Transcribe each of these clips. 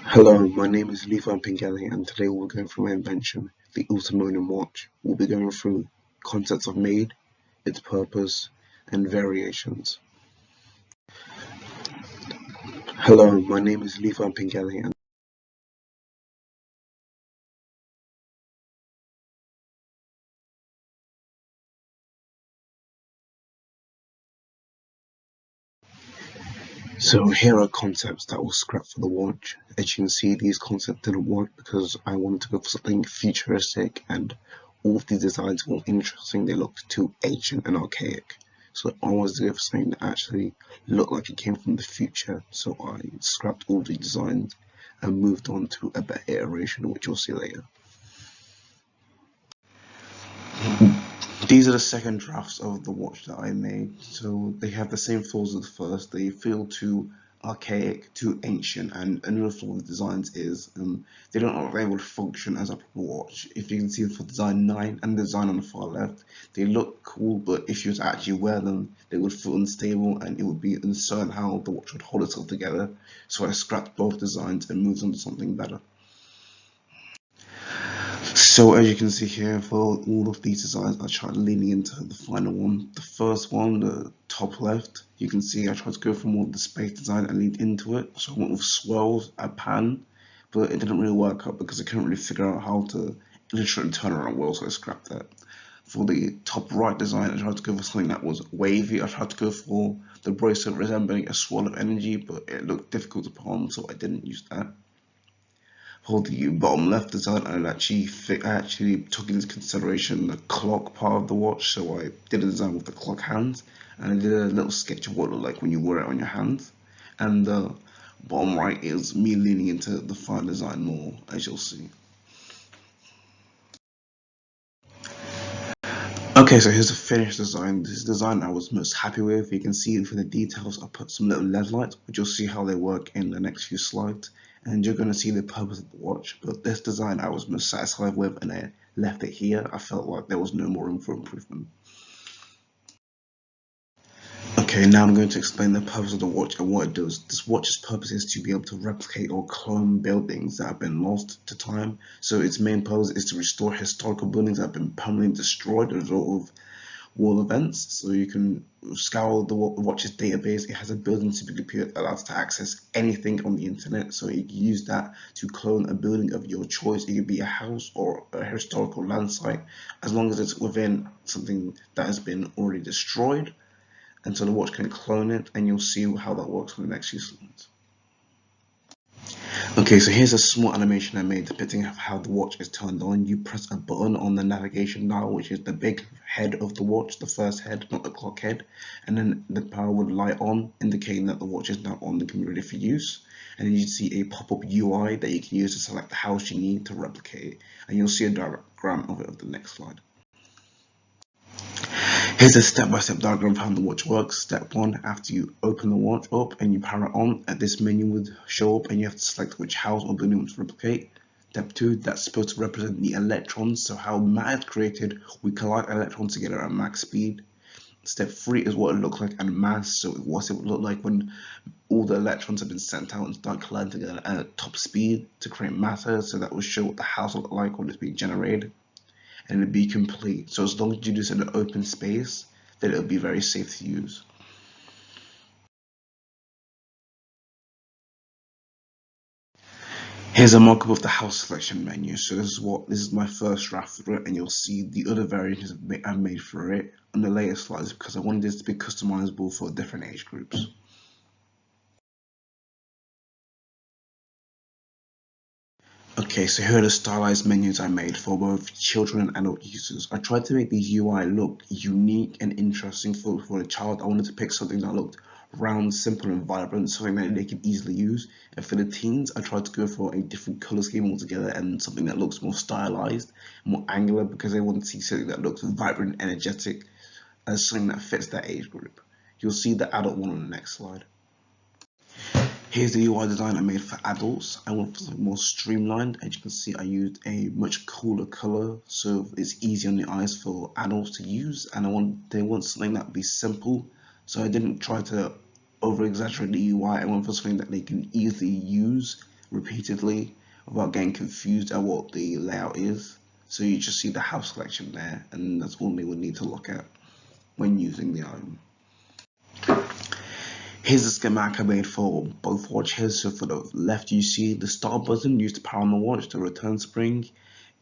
Hello, my name is Levi Pingelli, and today we're going through my invention, the Ultamonium watch. We'll be going through concepts I've made, its purpose, and variations. Hello, my name is Levi Pingelli, and so here are concepts that were scrapped for the watch. As you can see, these concepts didn't work because I wanted to go for something futuristic, and all of these designs weren't interesting. They looked too ancient and archaic. So I wanted to go for something that actually looked like it came from the future. So I scrapped all the designs and moved on to a better iteration, which you'll see later. These are the second drafts of the watch that I made. So they have the same flaws as the first. They feel too archaic, too ancient, and another flaw with the designs is they don't are able to function as a proper watch. If you can see for design 9 and the design on the far left, they look cool, but if you were to actually wear them, they would feel unstable and it would be uncertain how the watch would hold itself together. So I scrapped both designs and moved on to something better. So as you can see here, for all of these designs, I tried leaning into the final one. The first one, the top left, you can see I tried to go for more of the space design and lean into it. So I went with swirls, a pan, but it didn't really work out because I couldn't really figure out how to illustrate the turnaround well, so I scrapped that. For the top right design, I tried to go for something that was wavy. I tried to go for the bracelet resembling a swirl of energy, but it looked difficult to put on, so I didn't use that. For the bottom left design, I actually took into consideration the clock part of the watch, so I did a design with the clock hands, and I did a little sketch of what it looked like when you wear it on your hands. And the bottom right is me leaning into the fine design more, as you'll see. Okay, so here's the finished design. This is the design I was most happy with. You can see for the details, I put some little LED lights, which you'll see how they work in the next few slides. And you're going to see the purpose of the watch. But this design I was most satisfied with, and I left it here. I felt like there was no more room for improvement. Okay, now I'm going to explain the purpose of the watch and what it does. This watch's purpose is to be able to replicate or clone buildings that have been lost to time. So its main purpose is to restore historical buildings that have been permanently destroyed as a result of war events. So you can scour the watch's database. It has a built-in supercomputer that allows to access anything on the internet. So you can use that to clone a building of your choice. It could be a house or a historical land site, as long as it's within something that has been already destroyed. And so the watch can clone it, and you'll see how that works in the next few slides. Okay, so here's a small animation I made depicting how the watch is turned on. You press a button on the navigation dial, which is the big head of the watch, the first head, not the clock head, and then the power would light on, indicating that the watch is now on and can be ready for use. And then you see a pop-up UI that you can use to select the house you need to replicate it, and you'll see a diagram of it on the next slide. Here's a step-by-step diagram of how the watch works. Step 1, after you open the watch up and you power it on, this menu would show up and you have to select which house or building you want to replicate. Step 2, that's supposed to represent the electrons, so how matter is created, we collide electrons together at max speed. Step 3 is what it looks like at mass, so what it would look like when all the electrons have been sent out and start colliding together at top speed to create matter, so that will show what the house will look like when it's being generated. And it'll be complete. So as long as you do this in an open space, then it'll be very safe to use. Here's a mock-up of the house selection menu. So this is my first draft for it, and you'll see the other variations I made for it on the later slides because I wanted this to be customizable for different age groups. Okay, so here are the stylized menus I made for both children and adult users. I tried to make the UI look unique and interesting for a child. I wanted to pick something that looked round, simple, and vibrant, something that they could easily use. And for the teens, I tried to go for a different color scheme altogether and something that looks more stylized, more angular, because they want to see something that looks vibrant, energetic, as something that fits that age group. You'll see the adult one on the next slide. Here's the UI design I made for adults. I went for something more streamlined. As you can see, I used a much cooler color, so it's easy on the eyes for adults to use. And they want something that would be simple, so I didn't try to over exaggerate the UI. I went for something that they can easily use repeatedly without getting confused at what the layout is. So you just see the house selection there, and that's all they would need to look at when using the item. Here's the schematic I made for both watches. So for the left, you see the start button used to power on the watch, the return spring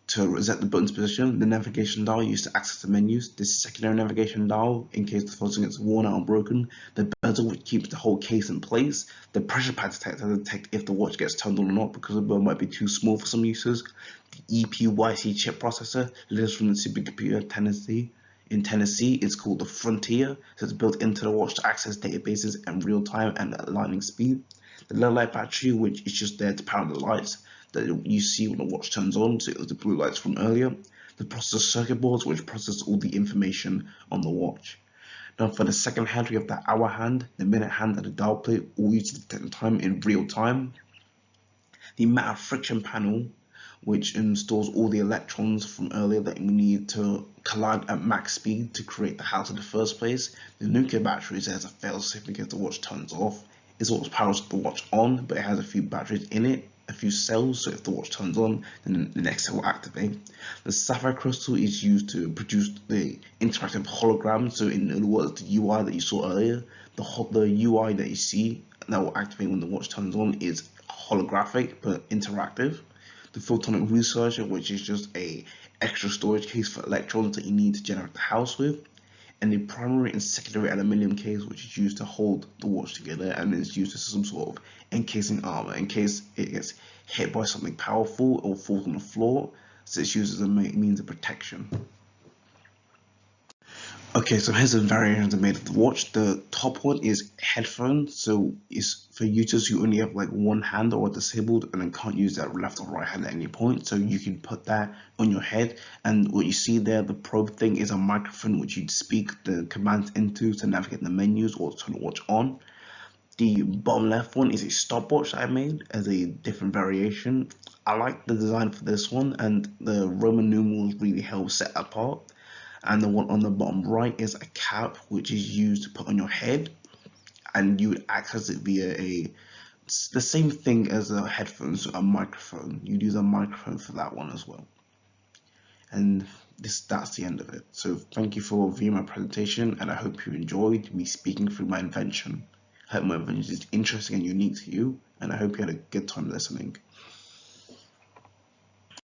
to reset the button's position, the navigation dial used to access the menus, the secondary navigation dial in case the phone gets worn out or broken, the bezel which keeps the whole case in place, the pressure pad detector to detect if the watch gets turned on or not because the button might be too small for some uses, the EPYC chip processor, latest from the supercomputer in Tennessee. It's called the Frontier, so it's built into the watch to access databases in real time and at lightning speed. The low light battery, which is just there to power the lights that you see when the watch turns on, so it was the blue lights from earlier. The processor circuit boards, which process all the information on the watch. Now for the second hand, we have the hour hand, the minute hand, and the dial plate, all used to detect the time in real time. The matter friction panel, which installs all the electrons from earlier that we need to collide at max speed to create the house in the first place. The nuclear battery has a failsafe in case the watch turns off. It's what powers the watch on, but it has a few batteries in it, a few cells, so if the watch turns on, then the next cell will activate. The sapphire crystal is used to produce the interactive hologram, so in other words, the UI that you saw earlier, the UI that you see that will activate when the watch turns on is holographic but interactive. The photonic researcher, which is just a extra storage case for electrons that you need to generate the house with, and the primary and secondary aluminium case, which is used to hold the watch together and is used as some sort of encasing armor in case it gets hit by something powerful or falls on the floor, so it's used as a means of protection. Okay, so here's the variations I made of the watch. The top one is headphones, so it's for users who only have like one hand or are disabled and then can't use their left or right hand at any point. So you can put that on your head, and what you see there, the probe thing, is a microphone which you'd speak the commands into to navigate the menus or turn the watch on. The bottom left one is a stopwatch that I made as a different variation. I like the design for this one, and the Roman numerals really help set apart. And the one on the bottom right is a cap which is used to put on your head, and you would access it via the same thing as a headphone, so a microphone. You'd use a microphone for that one as well. And that's the end of it. So thank you for viewing my presentation, and I hope you enjoyed me speaking through my invention. I hope my invention is interesting and unique to you, and I hope you had a good time listening.